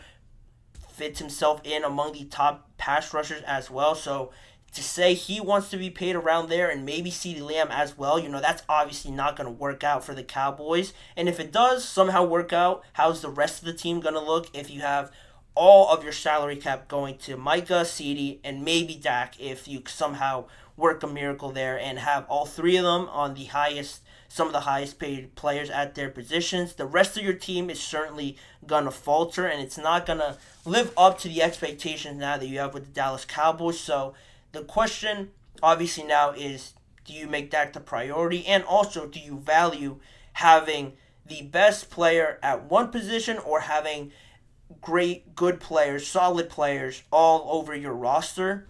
fits himself in among the top pass rushers as well. So to say he wants to be paid around there, and maybe CeeDee Lamb as well, that's obviously not going to work out for the Cowboys. And if it does somehow work out, how's the rest of the team going to look if you have all of your salary cap going to Micah, CeeDee, and maybe Dak, if you somehow work a miracle there and have all three of them on some of the highest paid players at their positions? The rest of your team is certainly going to falter, and it's not going to live up to the expectations now that you have with the Dallas Cowboys. So the question obviously now is, do you make Dak the priority? And also, do you value having the best player at one position or having good players, solid players all over your roster?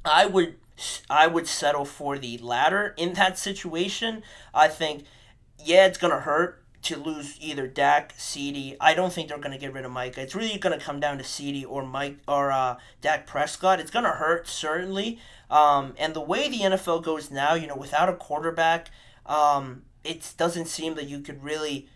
I would settle for the latter in that situation. I think, it's going to hurt to lose either Dak, CeeDee. I don't think they're going to get rid of Micah. It's really going to come down to CeeDee or Dak Prescott. It's going to hurt, certainly. And the way the NFL goes now, without a quarterback, it doesn't seem that you could really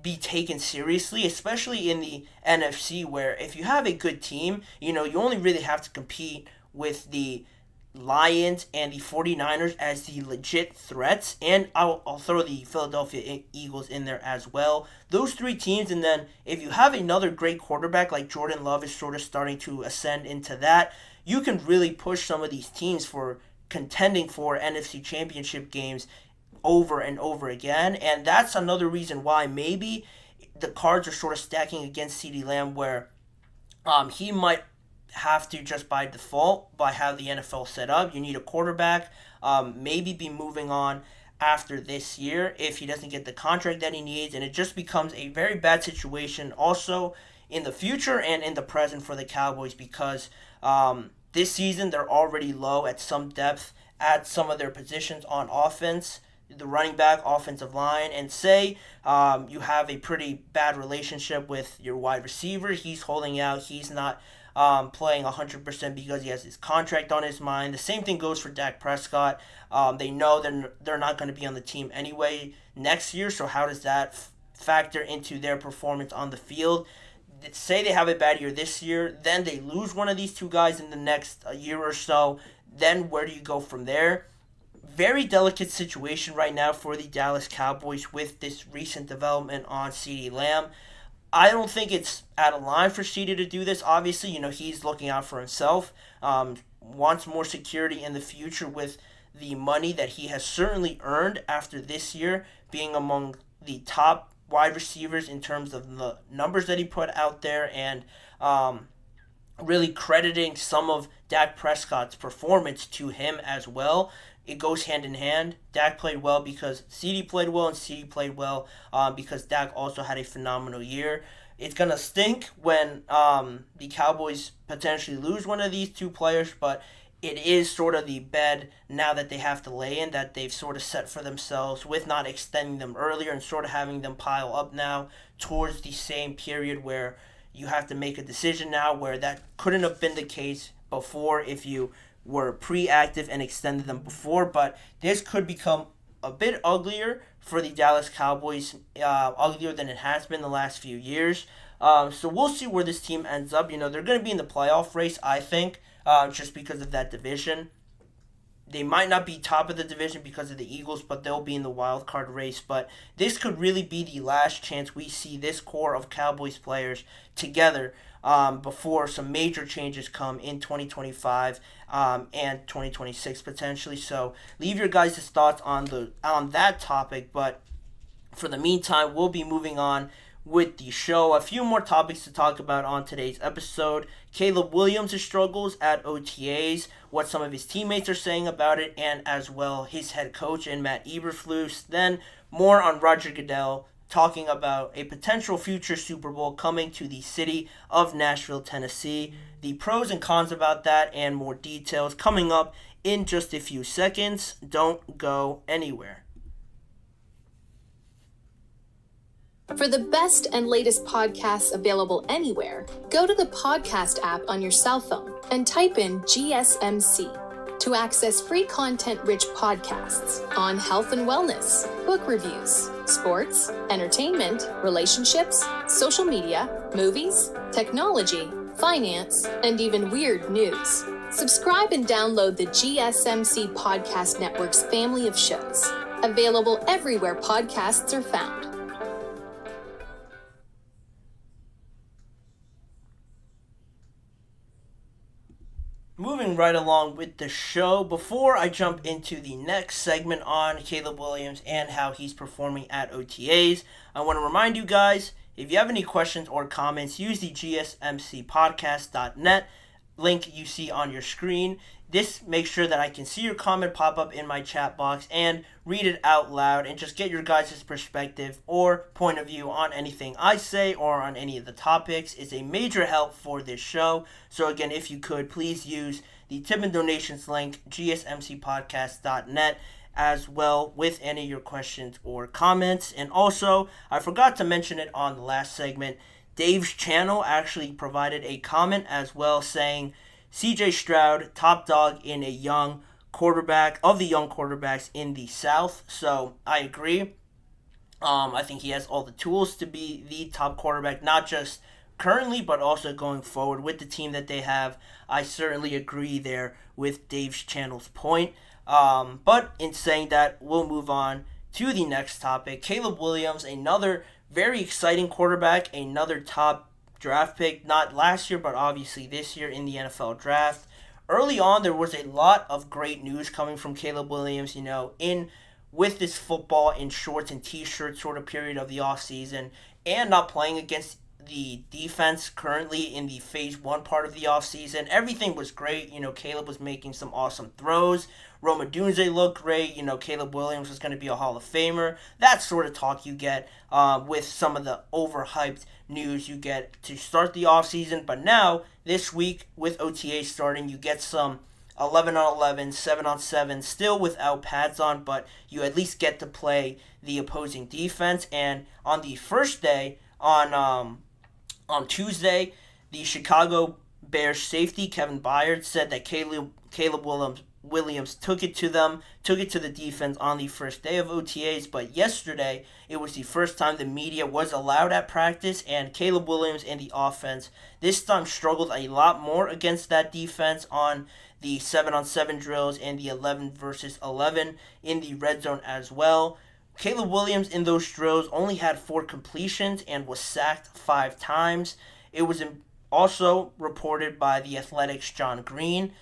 be taken seriously, especially in the NFC, where if you have a good team, you only really have to compete with the Lions and the 49ers as the legit threats, and I'll throw the Philadelphia Eagles in there as well. Those three teams, and then if you have another great quarterback like Jordan Love is sort of starting to ascend into that, you can really push some of these teams for contending for NFC championship games over and over again. And that's another reason why maybe the cards are sort of stacking against CeeDee Lamb, where he might have to, just by default, by how the NFL set up, you need a quarterback, maybe be moving on after this year if he doesn't get the contract that he needs, and it just becomes a very bad situation also in the future and in the present for the Cowboys, because this season they're already low at some depth at some of their positions on offense, the running back, offensive line, and say you have a pretty bad relationship with your wide receiver. He's holding out. He's not playing 100% because he has his contract on his mind. The same thing goes for Dak Prescott. They know they're not going to be on the team anyway next year, so how does that factor into their performance on the field? Say they have a bad year this year, then they lose one of these two guys in the next year or so, then where do you go from there? Very delicate situation right now for the Dallas Cowboys with this recent development on CeeDee Lamb. I don't think it's out of line for CeeDee to do this. Obviously, he's looking out for himself, wants more security in the future with the money that he has certainly earned after this year, being among the top wide receivers in terms of the numbers that he put out there, and really crediting some of Dak Prescott's performance to him as well. It goes hand in hand. Dak played well because CeeDee played well, and CeeDee played well because Dak also had a phenomenal year. It's going to stink when the Cowboys potentially lose one of these two players, but it is sort of the bed now that they have to lay in, that they've sort of set for themselves with not extending them earlier and sort of having them pile up now towards the same period where you have to make a decision now, where that couldn't have been the case before if you were pre-active and extended them before. But this could become a bit uglier for the Dallas Cowboys, uglier than it has been the last few years. So we'll see where this team ends up. They're going to be in the playoff race, I think, just because of that division. They might not be top of the division because of the Eagles, but they'll be in the wild card race. But this could really be the last chance we see this core of Cowboys players together before some major changes come in 2025 and 2026 potentially. So leave your guys' thoughts on that topic. But for the meantime, we'll be moving on with the show. A few more topics to talk about on today's episode. Caleb Williams' struggles at OTAs, what some of his teammates are saying about it, and as well his head coach and Matt Eberflus. Then more on Roger Goodell talking about a potential future Super Bowl coming to the city of Nashville, Tennessee. The pros and cons about that and more details coming up in just a few seconds. Don't go anywhere. For the best and latest podcasts available anywhere, go to the podcast app on your cell phone and type in GSMC to access free content-rich podcasts on health and wellness, book reviews, sports, entertainment, relationships, social media, movies, technology, finance, and even weird news. Subscribe and download the GSMC Podcast Network's family of shows, available everywhere podcasts are found. Moving right along with the show, before I jump into the next segment on Caleb Williams and how he's performing at OTAs, I want to remind you guys, if you have any questions or comments, use the GSMCpodcast.net link you see on your screen. This makes sure that I can see your comment pop up in my chat box and read it out loud and just get your guys' perspective or point of view on anything I say or on any of the topics. It's a major help for this show. So again, if you could, please use the tip and donations link, gsmcpodcast.net, as well with any of your questions or comments. And also, I forgot to mention it on the last segment, Dave's channel actually provided a comment as well saying, CJ Stroud, top dog in a young quarterback, of the young quarterbacks in the South. So I agree. I think he has all the tools to be the top quarterback, not just currently, but also going forward with the team that they have. I certainly agree there with Dave's channel's point. But in saying that, we'll move on to the next topic. Caleb Williams, another very exciting quarterback, another top draft pick, not last year, but obviously this year in the NFL draft. Early on, there was a lot of great news coming from Caleb Williams, with this football in shorts and t-shirts sort of period of the offseason, and not playing against the defense currently in the phase one part of the offseason. Everything was great. Caleb was making some awesome throws. Rome Odunze looked great. Caleb Williams was going to be a Hall of Famer. That sort of talk you get with some of the overhyped news you get to start the offseason. But now, this week, with OTA starting, you get some 11-on-11, 7-on-7, still without pads on, but you at least get to play the opposing defense. And on the first day, on Tuesday, the Chicago Bears safety Kevin Byard said that Caleb Williams took it to the defense on the first day of OTAs, but yesterday it was the first time the media was allowed at practice, and Caleb Williams and the offense this time struggled a lot more against that defense on the 7-on-7 drills and the 11 versus 11 in the red zone as well. Caleb Williams in those drills only had 4 completions and was sacked 5 times. It was also reported by the Athletics' John Green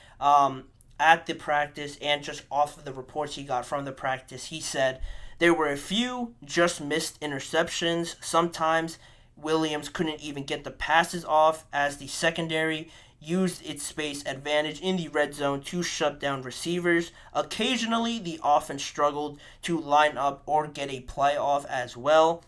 at the practice, and just off of the reports he got from the practice, he said there were a few just missed interceptions. Sometimes Williams couldn't even get the passes off as the secondary used its space advantage in the red zone to shut down receivers. Occasionally, the offense struggled to line up or get a play off as well.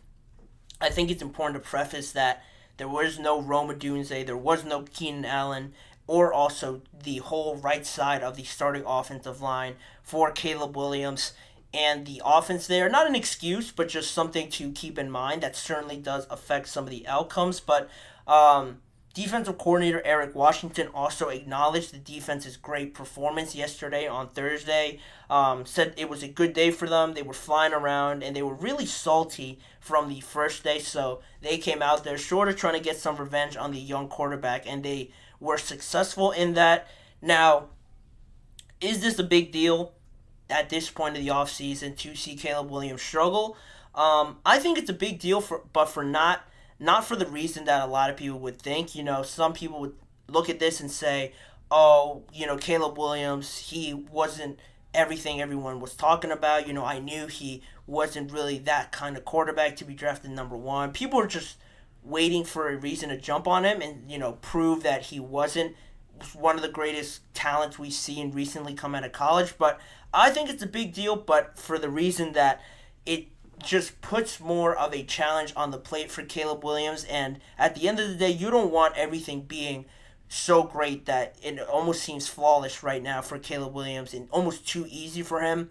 I think it's important to preface that there was no Rome Odunze, there was no Keenan Allen, or also the whole right side of the starting offensive line for Caleb Williams. And the offense there, not an excuse, but just something to keep in mind that certainly does affect some of the outcomes. But defensive coordinator Eric Washington also acknowledged the defense's great performance yesterday on Thursday. Said it was a good day for them. They were flying around, and they were really salty from the first day. So they came out there sort of trying to get some revenge on the young quarterback, and they were successful in that. Now, is this a big deal at this point of the offseason to see Caleb Williams struggle? I think it's a big deal, but not for the reason that a lot of people would think. Some people would look at this and say, oh, Caleb Williams, he wasn't everything everyone was talking about. I knew he wasn't really that kind of quarterback to be drafted number 1. People are just waiting for a reason to jump on him and, prove that he wasn't one of the greatest talents we've seen recently come out of college. But I think it's a big deal, but for the reason that it just puts more of a challenge on the plate for Caleb Williams. And at the end of the day, you don't want everything being so great that it almost seems flawless right now for Caleb Williams and almost too easy for him.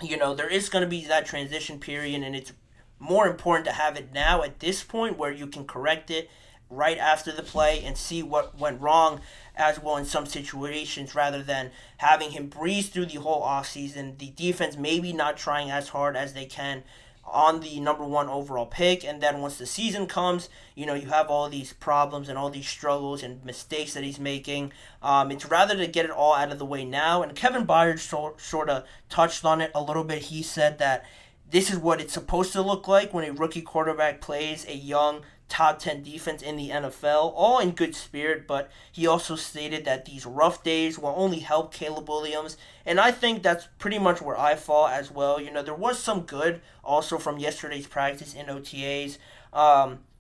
There is going to be that transition period, and it's more important to have it now at this point where you can correct it right after the play and see what went wrong as well in some situations, rather than having him breeze through the whole offseason. The defense maybe not trying as hard as they can on the number 1 overall pick, and then once the season comes, you have all these problems and all these struggles and mistakes that he's making. It's rather to get it all out of the way now, and Kevin Byard sort of touched on it a little bit. He said that this is what it's supposed to look like when a rookie quarterback plays a young top 10 defense in the NFL, all in good spirit, but he also stated that these rough days will only help Caleb Williams, and I think that's pretty much where I fall as well. There was some good also from yesterday's practice in OTAs.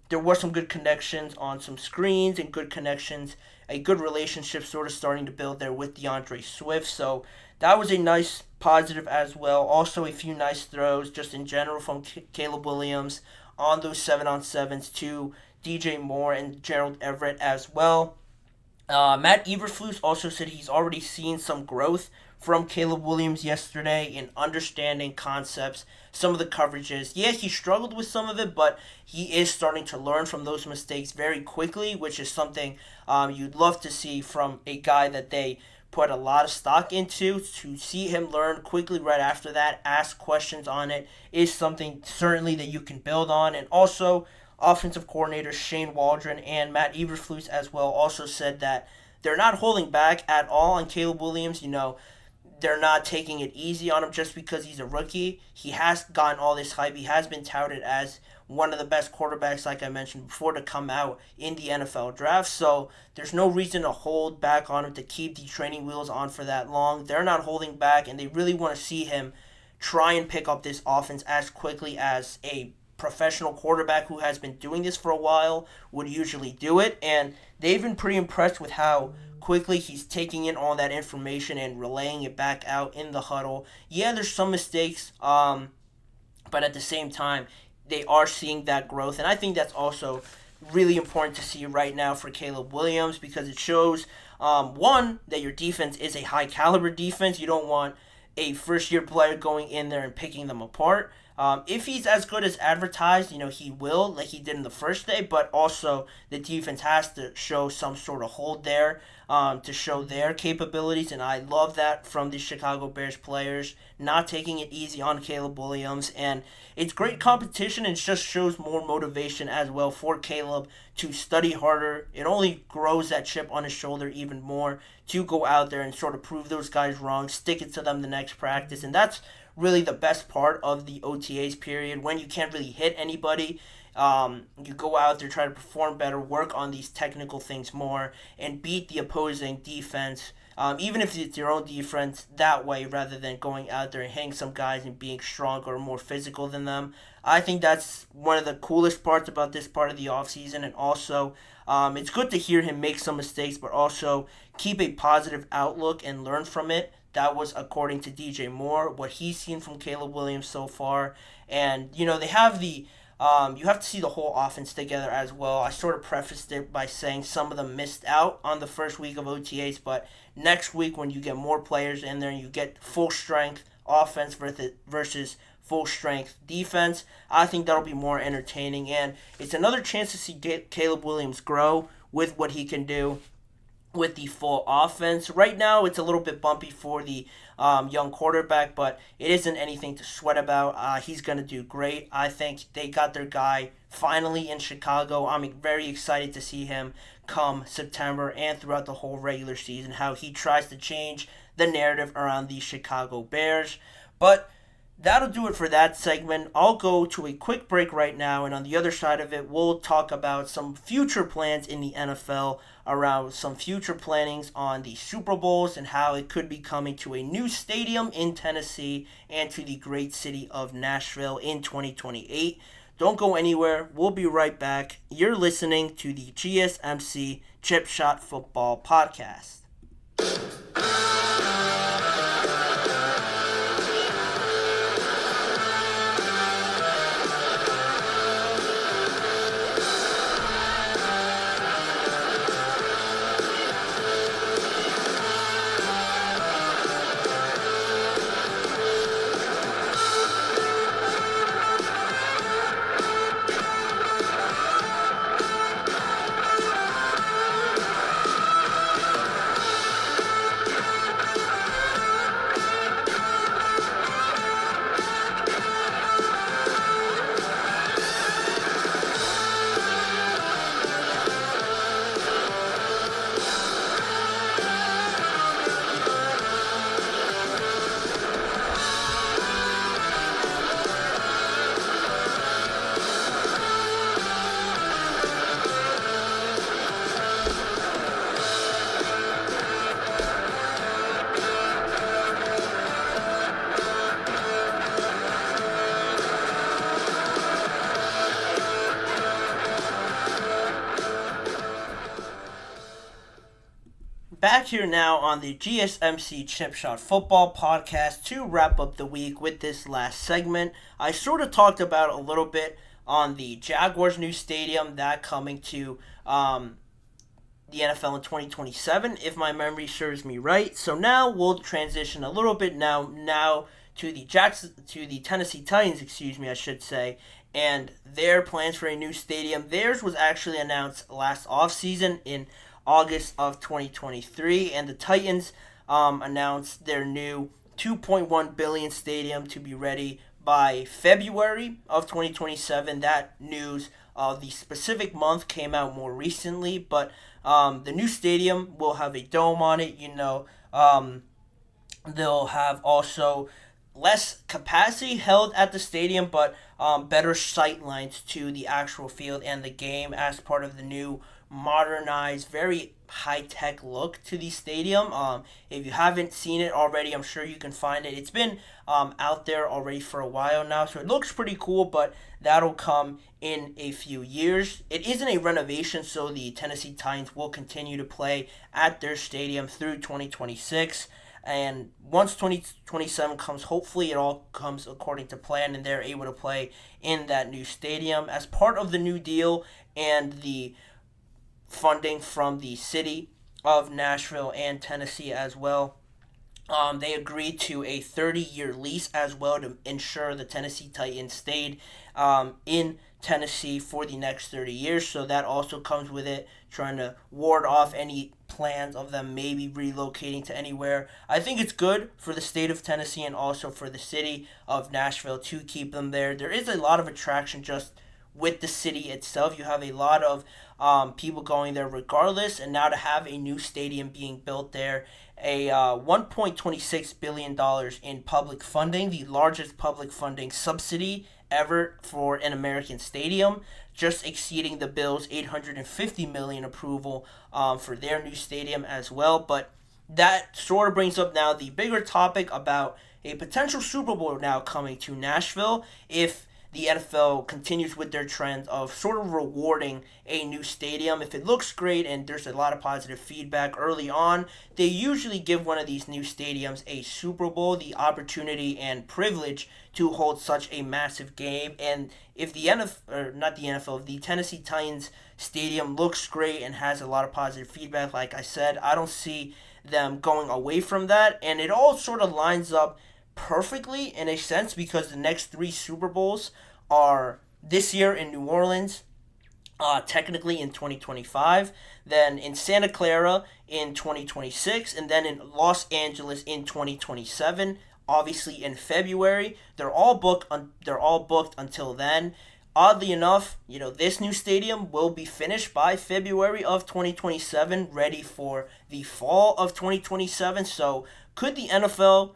There were some good connections on some screens and good connections, a good relationship sort of starting to build there with DeAndre Swift, so that was a nice positive as well. Also a few nice throws just in general from Caleb Williams on those 7-on-7s to DJ Moore and Gerald Everett as well. Matt Eberflus also said he's already seen some growth from Caleb Williams yesterday in understanding concepts, some of the coverages. Yeah, he struggled with some of it, but he is starting to learn from those mistakes very quickly, which is something you'd love to see from a guy that they put a lot of stock into. To see him learn quickly right after that, ask questions on it, is something certainly that you can build on. And also, offensive coordinators Shane Waldron and Matt Eberflus as well also said that they're not holding back at all on Caleb Williams. They're not taking it easy on him just because he's a rookie. He has gotten all this hype. He has been touted as one of the best quarterbacks, like I mentioned before, to come out in the NFL draft. So there's no reason to hold back on him, to keep the training wheels on for that long. They're not holding back, and they really want to see him try and pick up this offense as quickly as a professional quarterback who has been doing this for a while would usually do it. And they've been pretty impressed with how quickly he's taking in all that information and relaying it back out in the huddle. Yeah, there's some mistakes, but at the same time, they are seeing that growth. And I think that's also really important to see right now for Caleb Williams, because it shows, one, that your defense is a high-caliber defense. You don't want a first-year player going in there and picking them apart. If he's as good as advertised, he will, like he did in the first day, but also the defense has to show some sort of hold there to show their capabilities, and I love that from the Chicago Bears players, not taking it easy on Caleb Williams, and it's great competition, and it just shows more motivation as well for Caleb to study harder. It only grows that chip on his shoulder even more to go out there and sort of prove those guys wrong, stick it to them the next practice, and that's really the best part of the OTAs period, when you can't really hit anybody. You go out there, try to perform better, work on these technical things more, and beat the opposing defense, even if it's your own defense, that way, rather than going out there and hitting some guys and being stronger or more physical than them. I think that's one of the coolest parts about this part of the offseason, and also it's good to hear him make some mistakes, but also keep a positive outlook and learn from it. That was according to DJ Moore, what he's seen from Caleb Williams so far. And, they have the you have to see the whole offense together as well. I sort of prefaced it by saying some of them missed out on the first week of OTAs, but next week when you get more players in there and you get full strength offense versus full strength defense, I think that'll be more entertaining. And it's another chance to see Caleb Williams grow with what he can do with the full offense. Right now, it's a little bit bumpy for the young quarterback, but it isn't anything to sweat about. He's going to do great. I think they got their guy finally in Chicago. I'm very excited to see him come September and throughout the whole regular season, how he tries to change the narrative around the Chicago Bears. But that'll do it for that segment. I'll go to a quick break right now, and on the other side of it, we'll talk about some future plans in the NFL, around some future plannings on the Super Bowls and how it could be coming to a new stadium in Tennessee and to the great city of Nashville in 2028. Don't go anywhere. We'll be right back. You're listening to the GSMC Chip Shot Football Podcast. Back here now on the GSMC Chip Shot Football Podcast to wrap up the week with this last segment. I sort of talked about a little bit on the Jaguars' new stadium, that coming to the NFL in 2027, if my memory serves me right. So now we'll transition a little bit now to the Tennessee Titans, I should say, and their plans for a new stadium. Theirs was actually announced last offseason in August of 2023, and the Titans announced their new $2.1 billion stadium to be ready by February of 2027. That news of the specific month came out more recently, but the new stadium will have a dome on it. They'll have also less capacity held at the stadium, but better sight lines to the actual field and the game as part of the new modernized, very high-tech look to the stadium. If you haven't seen it already, I'm sure you can find it. It's been out there already for a while now, so it looks pretty cool, but that'll come in a few years. It isn't a renovation, so the Tennessee Titans will continue to play at their stadium through 2026. And once 2027 comes, hopefully it all comes according to plan and they're able to play in that new stadium as part of the new deal and the funding from the city of Nashville and Tennessee as well. They agreed to a 30-year lease as well to ensure the Tennessee Titans stayed in Tennessee for the next 30 years. So that also comes with it, trying to ward off any plans of them maybe relocating to anywhere. I think it's good for the state of Tennessee and also for the city of Nashville to keep them there. There is a lot of attraction just with the city itself. You have a lot of people going there regardless, and now to have a new stadium being built there, a $1.26 billion in public funding, the largest public funding subsidy ever for an American stadium, just exceeding the Bills' $850 million approval for their new stadium as well. But that sort of brings up now the bigger topic about a potential Super Bowl now coming to Nashville if the NFL continues with their trend of sort of rewarding a new stadium. If it looks great and there's a lot of positive feedback early on, they usually give one of these new stadiums a Super Bowl, the opportunity and privilege to hold such a massive game. And if the if the Tennessee Titans stadium looks great and has a lot of positive feedback, like I said, I don't see them going away from that. And it all sort of lines up perfectly in a sense because the next three Super Bowls are this year in New Orleans, technically in 2025, then in Santa Clara in 2026, and then in Los Angeles in 2027. Obviously in February, they're all booked until then. Oddly enough, this new stadium will be finished by February of 2027, ready for the fall of 2027. So could the NFL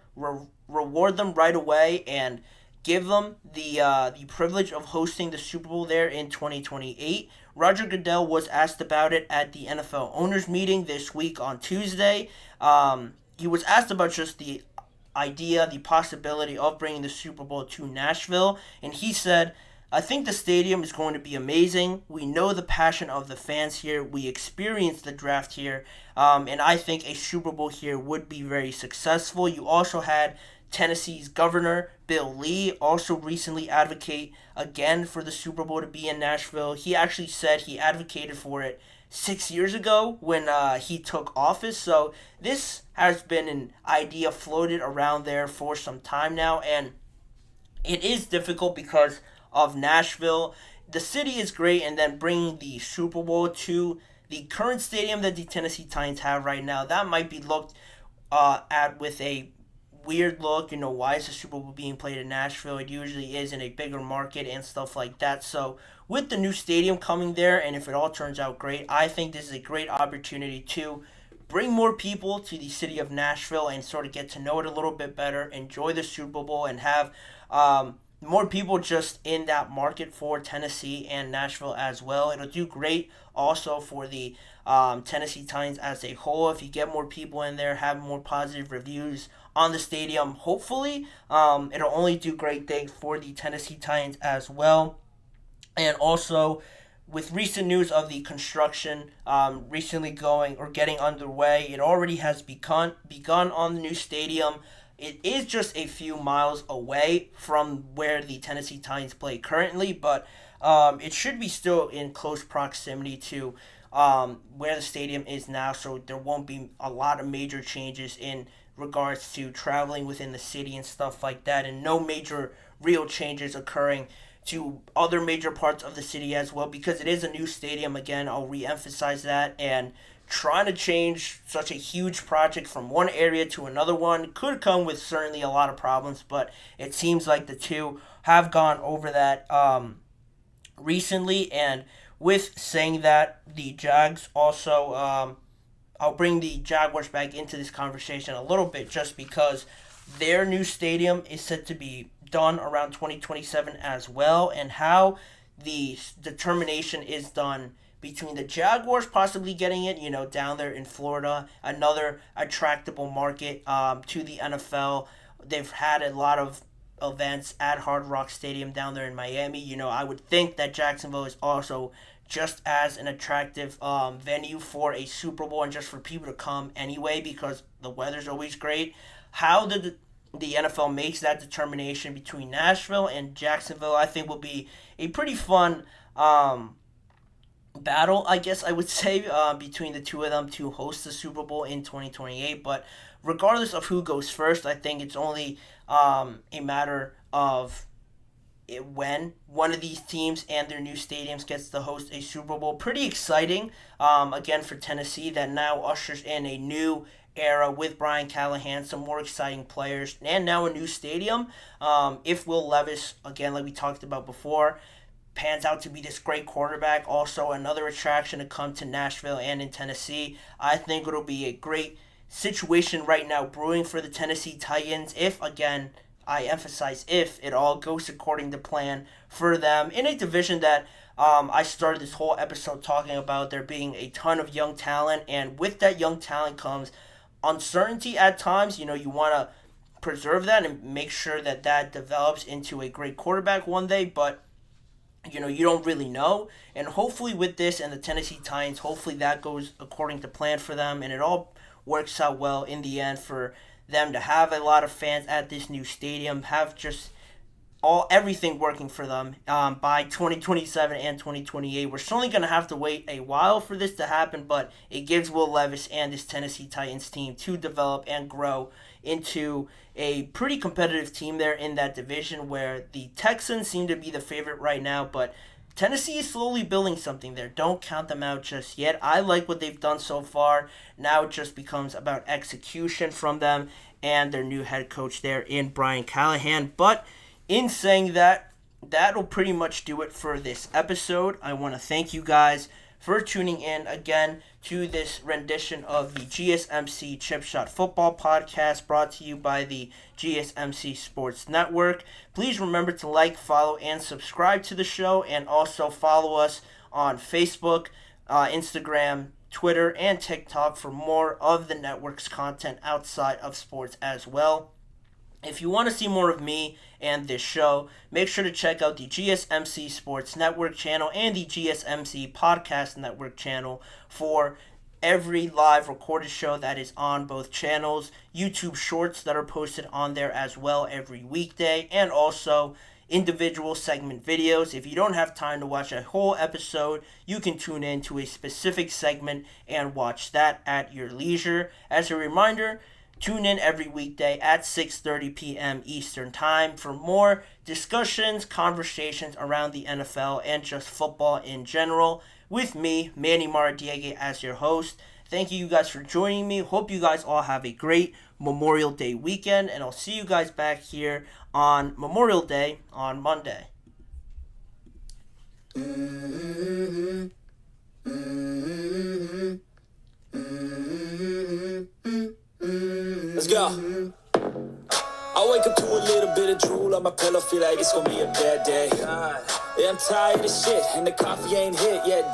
reward them right away and give them the privilege of hosting the Super Bowl there in 2028? Roger Goodell was asked about it at the NFL owners meeting this week on Tuesday. He was asked about just the idea, the possibility of bringing the Super Bowl to Nashville, and he said, "I think the stadium is going to be amazing. We know the passion of the fans here. We experienced the draft here. And I think a Super Bowl here would be very successful." You also had Tennessee's governor, Bill Lee, also recently advocate again for the Super Bowl to be in Nashville. He actually said he advocated for it 6 years ago when he took office. So this has been an idea floated around there for some time now. And it is difficult because of Nashville. The city is great, and then bringing the Super Bowl to the current stadium that the Tennessee Titans have right now, that might be looked at with a weird look. Why is the Super Bowl being played in Nashville? It usually is in a bigger market and stuff like that. So with the new stadium coming there, and if it all turns out great, I think this is a great opportunity to bring more people to the city of Nashville and sort of get to know it a little bit better, enjoy the Super Bowl, and have more people just in that market for Tennessee and Nashville as well. It'll do great also for the Tennessee Titans as a whole. If you get more people in there, have more positive reviews on the stadium, hopefully, it'll only do great things for the Tennessee Titans as well. And also, with recent news of the construction recently getting underway, it already has begun on the new stadium. It is just a few miles away from where the Tennessee Titans play currently, but it should be still in close proximity to where the stadium is now, so there won't be a lot of major changes in regards to traveling within the city and stuff like that, and no major real changes occurring to other major parts of the city as well, because it is a new stadium. Again, I'll re-emphasize that, and trying to change such a huge project from one area to another one could come with certainly a lot of problems, but it seems like the two have gone over that recently. And with saying that, the Jags also, I'll bring the Jaguars back into this conversation a little bit just because their new stadium is set to be done around 2027 as well, and how the determination is done between the Jaguars possibly getting it, down there in Florida, another attractable market to the NFL. They've had a lot of events at Hard Rock Stadium down there in Miami. I would think that Jacksonville is also just as an attractive venue for a Super Bowl and just for people to come anyway because the weather's always great. How did the NFL makes that determination between Nashville and Jacksonville, I think will be a pretty fun battle, I guess I would say, between the two of them to host the Super Bowl in 2028. But regardless of who goes first, I think it's only a matter of when one of these teams and their new stadiums gets to host a Super Bowl. Pretty exciting, again, for Tennessee, that now ushers in a new era with Brian Callahan, some more exciting players, and now a new stadium. If Will Levis, again, like we talked about before, pans out to be this great quarterback, also another attraction to come to Nashville and in Tennessee, I think it'll be a great situation right now brewing for the Tennessee Titans if, again, I emphasize if it all goes according to plan for them in a division that I started this whole episode talking about there being a ton of young talent, and with that young talent comes uncertainty at times. You want to preserve that and make sure that that develops into a great quarterback one day, but you don't really know. And hopefully with this and the Tennessee Titans, hopefully that goes according to plan for them and it all works out well in the end for them to have a lot of fans at this new stadium, have just everything working for them by 2027 and 2028. We're certainly going to have to wait a while for this to happen, but it gives Will Levis and this Tennessee Titans team to develop and grow into a pretty competitive team there in that division, where the Texans seem to be the favorite right now, but Tennessee is slowly building something there. Don't count them out just yet. I like what they've done so far. Now it just becomes about execution from them and their new head coach there in Brian Callahan. But in saying that, that'll pretty much do it for this episode. I want to thank you guys for tuning in again to this rendition of the GSMC Chip Shot Football Podcast, brought to you by the GSMC Sports Network. Please remember to like, follow, and subscribe to the show, and also follow us on Facebook, Instagram, Twitter, and TikTok for more of the network's content outside of sports as well. If you want to see more of me and this show, make sure to check out the GSMC Sports Network channel and the GSMC Podcast Network channel for every live recorded show that is on both channels, YouTube shorts that are posted on there as well every weekday, and also individual segment videos. If you don't have time to watch a whole episode, you can tune in to a specific segment and watch that at your leisure. As a reminder, tune in every weekday at 6:30 p.m. Eastern Time for more discussions, conversations around the NFL and just football in general with me, Manny Maradiegue, as your host. Thank you guys for joining me. Hope you guys all have a great Memorial Day weekend, and I'll see you guys back here on Memorial Day on Monday. Let's go. I wake up to a little bit of drool on my pillow, feel like it's gonna be a bad day. Yeah, I'm tired of shit, and the coffee ain't hit yet.